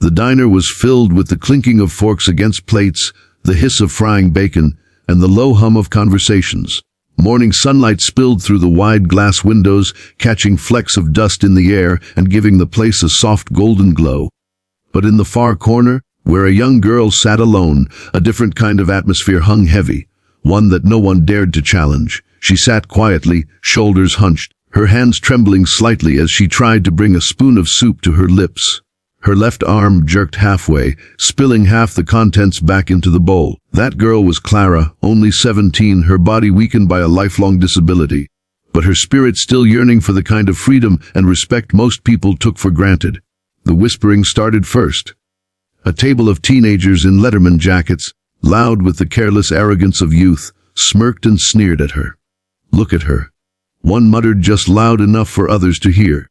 The diner was filled with the clinking of forks against plates, the hiss of frying bacon, and the low hum of conversations. Morning sunlight spilled through the wide glass windows, catching flecks of dust in the air and giving the place a soft golden glow. But in the far corner, where a young girl sat alone, a different kind of atmosphere hung heavy, one that no one dared to challenge. She sat quietly, shoulders hunched, her hands trembling slightly as she tried to bring a spoon of soup to her lips. Her left arm jerked halfway, spilling half the contents back into the bowl. That girl was Clara, only 17, her body weakened by a lifelong disability, but her spirit still yearning for the kind of freedom and respect most people took for granted. The whispering started first. A table of teenagers in Letterman jackets, loud with the careless arrogance of youth, smirked and sneered at her. "Look at her," one muttered just loud enough for others to hear.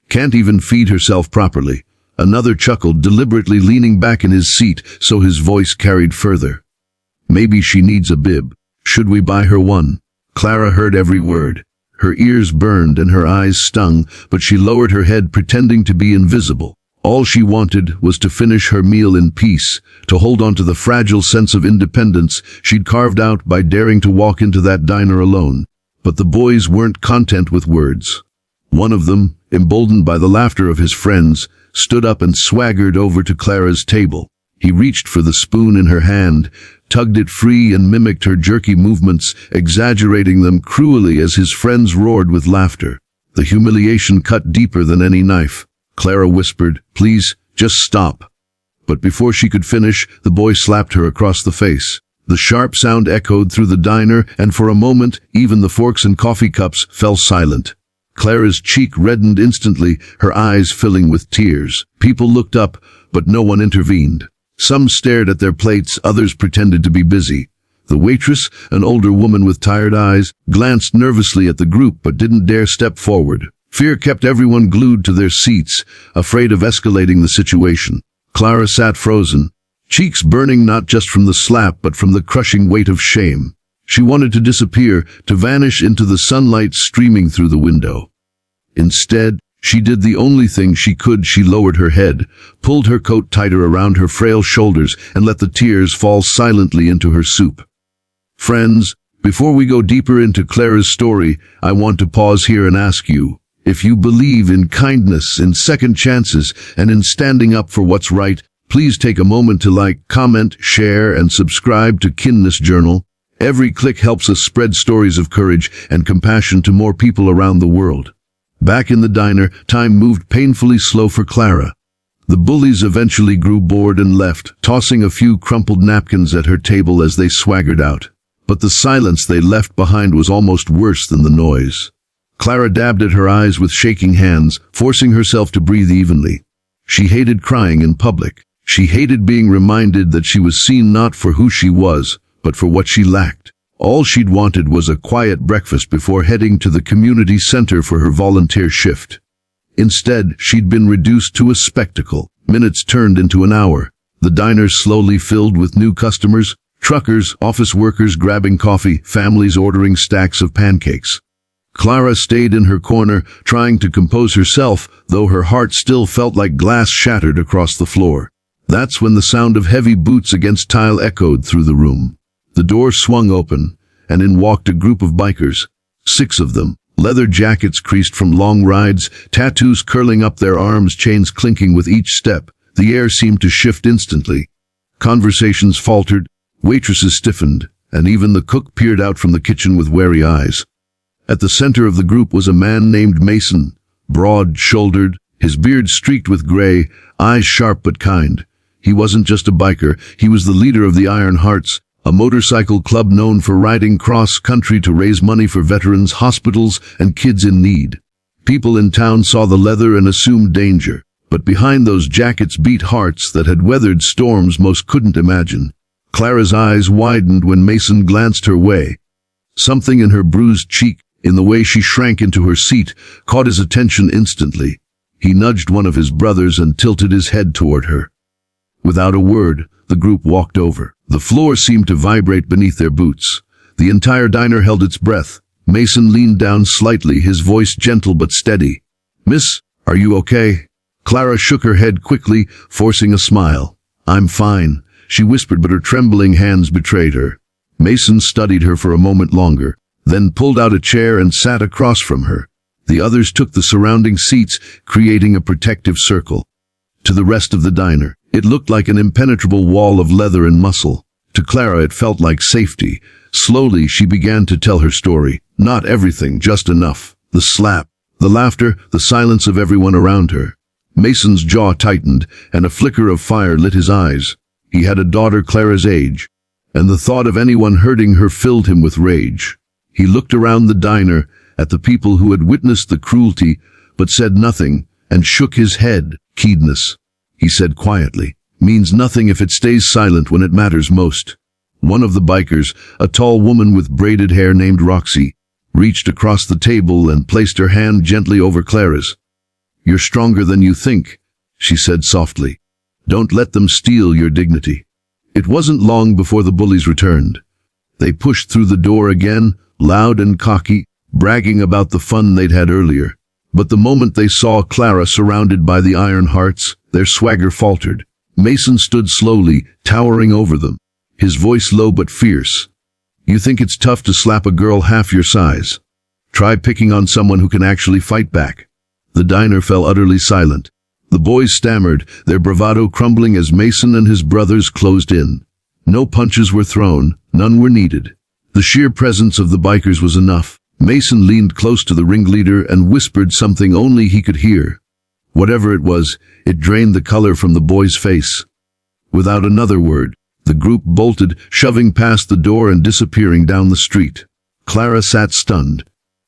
"Can't even feed herself properly." Another chuckled, deliberately leaning back in his seat so his voice carried further. "Maybe she needs a bib. Should we buy her one?" Clara heard every word. Her ears burned and her eyes stung, but she lowered her head, pretending to be invisible. All she wanted was to finish her meal in peace, to hold on to the fragile sense of independence she'd carved out by daring to walk into that diner alone. But the boys weren't content with words. One of them, emboldened by the laughter of his friends, stood up and swaggered over to Clara's table. He reached for the spoon in her hand, tugged it free and mimicked her jerky movements, exaggerating them cruelly as his friends roared with laughter. The humiliation cut deeper than any knife. Clara whispered, "Please, just stop." But before she could finish, the boy slapped her across the face. The sharp sound echoed through the diner, and for a moment, even the forks and coffee cups fell silent. Clara's cheek reddened instantly, her eyes filling with tears. People looked up, but no one intervened. Some stared at their plates, others pretended to be busy. The waitress, an older woman with tired eyes, glanced nervously at the group but didn't dare step forward. Fear kept everyone glued to their seats, afraid of escalating the situation. Clara sat frozen, cheeks burning not just from the slap but from the crushing weight of shame. She wanted to disappear, to vanish into the sunlight streaming through the window. Instead, she did the only thing she could. She lowered her head, pulled her coat tighter around her frail shoulders, and let the tears fall silently into her soup. Friends, before we go deeper into Clara's story, I want to pause here and ask you, if you believe in kindness, in second chances, and in standing up for what's right, please take a moment to like, comment, share, and subscribe to Kindness Journal. Every click helps us spread stories of courage and compassion to more people around the world. Back in the diner, time moved painfully slow for Clara. The bullies eventually grew bored and left, tossing a few crumpled napkins at her table as they swaggered out. But the silence they left behind was almost worse than the noise. Clara dabbed at her eyes with shaking hands, forcing herself to breathe evenly. She hated crying in public. She hated being reminded that she was seen not for who she was, but for what she lacked. All she'd wanted was a quiet breakfast before heading to the community center for her volunteer shift. Instead, she'd been reduced to a spectacle. Minutes turned into an hour. The diner slowly filled with new customers, truckers, office workers grabbing coffee, families ordering stacks of pancakes. Clara stayed in her corner, trying to compose herself, though her heart still felt like glass shattered across the floor. That's when the sound of heavy boots against tile echoed through the room. The door swung open, and in walked a group of bikers, 6 of them, leather jackets creased from long rides, tattoos curling up their arms, chains clinking with each step. The air seemed to shift instantly. Conversations faltered, waitresses stiffened, and even the cook peered out from the kitchen with wary eyes. At the center of the group was a man named Mason, broad-shouldered, his beard streaked with gray, eyes sharp but kind. He wasn't just a biker, he was the leader of the Iron Hearts, a motorcycle club known for riding cross-country to raise money for veterans, hospitals, and kids in need. People in town saw the leather and assumed danger, but behind those jackets beat hearts that had weathered storms most couldn't imagine. Clara's eyes widened when Mason glanced her way. Something in her bruised cheek, in the way she shrank into her seat, caught his attention instantly. He nudged one of his brothers and tilted his head toward her. Without a word, the group walked over. The floor seemed to vibrate beneath their boots. The entire diner held its breath. Mason leaned down slightly, his voice gentle but steady. "Miss, are you okay?" Clara shook her head quickly, forcing a smile. "I'm fine," she whispered, but her trembling hands betrayed her. Mason studied her for a moment longer, then pulled out a chair and sat across from her. The others took the surrounding seats, creating a protective circle. To the rest of the diner, it looked like an impenetrable wall of leather and muscle. To Clara, it felt like safety. Slowly, she began to tell her story. Not everything, just enough. The slap, the laughter, the silence of everyone around her. Mason's jaw tightened, and a flicker of fire lit his eyes. He had a daughter Clara's age, and the thought of anyone hurting her filled him with rage. He looked around the diner, at the people who had witnessed the cruelty, but said nothing, and shook his head. "Keenness," he said quietly, "means nothing if it stays silent when it matters most." One of the bikers, a tall woman with braided hair named Roxy, reached across the table and placed her hand gently over Clara's. "You're stronger than you think," she said softly. "Don't let them steal your dignity." It wasn't long before the bullies returned. They pushed through the door again, loud and cocky, bragging about the fun they'd had earlier. But the moment they saw Clara surrounded by the Iron Hearts, their swagger faltered. Mason stood slowly, towering over them, his voice low but fierce. "You think it's tough to slap a girl half your size? Try picking on someone who can actually fight back." The diner fell utterly silent. The boys stammered, their bravado crumbling as Mason and his brothers closed in. No punches were thrown, none were needed. The sheer presence of the bikers was enough. Mason leaned close to the ringleader and whispered something only he could hear. Whatever it was, it drained the color from the boy's face. Without another word, the group bolted, shoving past the door and disappearing down the street. Clara sat stunned.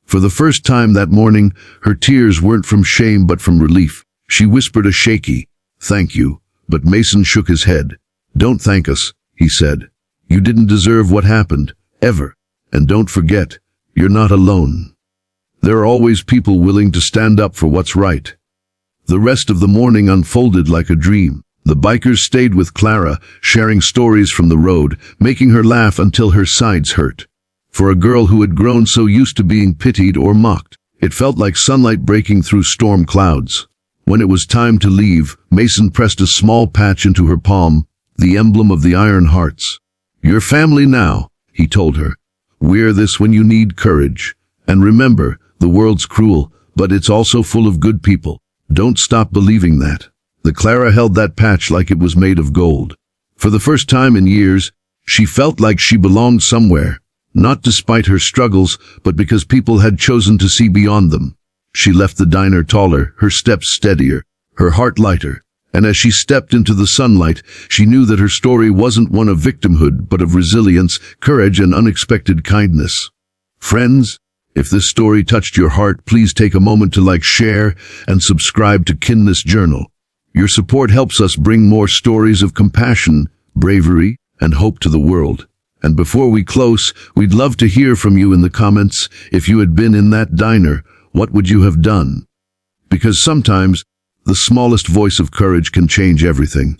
For the first time that morning, her tears weren't from shame but from relief. She whispered a shaky, "Thank you," but Mason shook his head. "Don't thank us," he said. "You didn't deserve what happened, ever. And don't forget, you're not alone. There are always people willing to stand up for what's right." The rest of the morning unfolded like a dream. The bikers stayed with Clara, sharing stories from the road, making her laugh until her sides hurt. For a girl who had grown so used to being pitied or mocked, it felt like sunlight breaking through storm clouds. When it was time to leave, Mason pressed a small patch into her palm, the emblem of the Iron Hearts. "You're family now," he told her. "Wear this when you need courage. And remember, the world's cruel, but it's also full of good people. Don't stop believing that." The Clara held that patch like it was made of gold. For the first time in years, she felt like she belonged somewhere, not despite her struggles, but because people had chosen to see beyond them. She left the diner taller, her steps steadier, her heart lighter, and as she stepped into the sunlight, she knew that her story wasn't one of victimhood, but of resilience, courage, and unexpected kindness. Friends, if this story touched your heart, please take a moment to like, share, and subscribe to Kindness Journal. Your support helps us bring more stories of compassion, bravery, and hope to the world. And before we close, we'd love to hear from you in the comments. If you had been in that diner, what would you have done? Because sometimes, the smallest voice of courage can change everything.